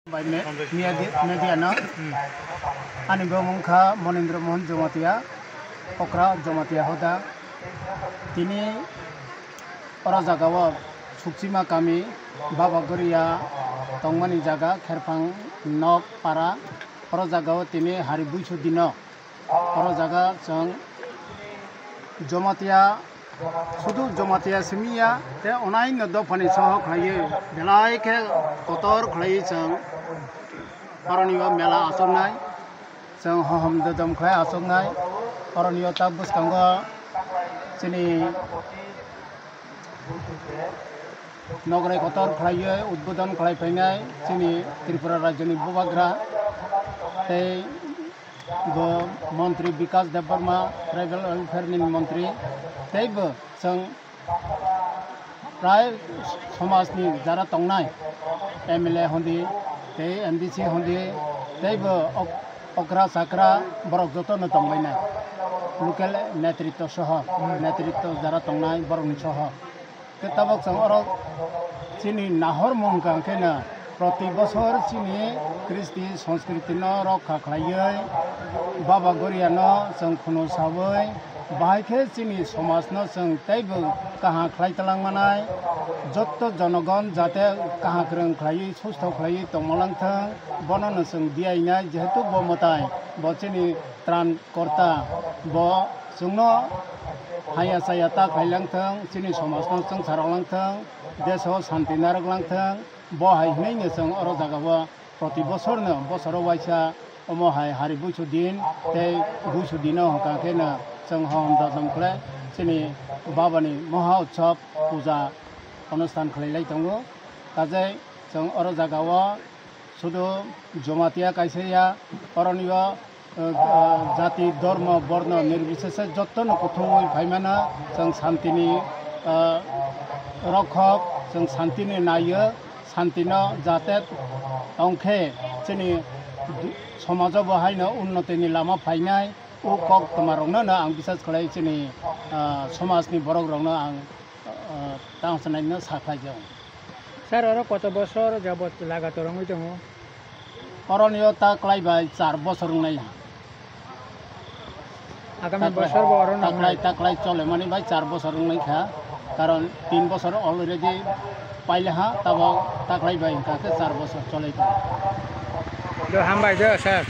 By Mediana, Anibomungka, Monindra Mon Jomatia, Okra, Jomatia Hoda, Tini, Orazagawa, Suksima Kami, Baba Goria, Tongmani Jaga, Kerpang, Nok, Para, Orazagawa, Tini, Haribuchu Dino, Orazaga, Song, Jomatia, Sudu Jomatia Simia, the online of Dopani Soho Clay, the like Kotor Clay Song. Orangnya mela asongai, seng hom dedam kaya asongai. Orangnya tabus kanggo sini nograi kotor kaya udbudan kaya pengai sini Tripura Rajani Bubagra, tei go Menteri Bikas Deparma Tribal Welfare ni Menteri, tei go seng Rai Somas ni jara tongnai, MLA hondi. Tei NDC hondi, tei bo okra sakra borok joto no tongbainai. Local netritto soho, netritto jara tongnai borok ni soho. Ketabok sang orok sini nahor mongkang kena proti bosor sini Kristi Sanskriti no rokha khlaioi, Baba Goria no sang khono sawoi, bahai sini somas no sang tei bo kaha khlai talang manai. Jotto Jonogon jate kaha kreng khlai susto khlai tongmolang thang bonono sung diaina jehetu bo motai bo chini tran korta bo sungno haya sayata khailang thang chini somasno sung saranglang thang deso shanti naraglang thang bo hai nei ne sung oro jaga bo proti bosor no bosoro waisa omo hai haribuchu din tei buchu dino ka kena sung hom dadam khle chini babani moha utsav puja অনুষ্ঠান খাইলাই দङो কাজে जों अर जागाव শুধু জমাতিয়া কাইसेया অরনিয় জাতি ধর্ম বর্ণ নির্বিশেষে যতন কথमै ভাইমানা जों শান্তিনি রক্ষক जों শান্তিनि नायो শান্তিनो जाते अंखे जोंनि समाजाव बाहायनो उन्नतिनि लामा फायनाय उ कक तमारनो आं बिसास खालाय जोंनि समाजनि बरगरनो आं तांसनायनो साफायजों Sir, oro কত বছর যাবত লাগাতার রঙই দङ অরনিয় তা ক্লাইবাই 4 বছর নাই আগামী বছর বড় না তাকলাই চলে মানে ভাই 4 বছর নাই খা কারণ 3 বছর অলরেডি পাইলে হা তাব তাকলাই ভাই কাকে 4 বছর চলে তো হামবাই দে স্যার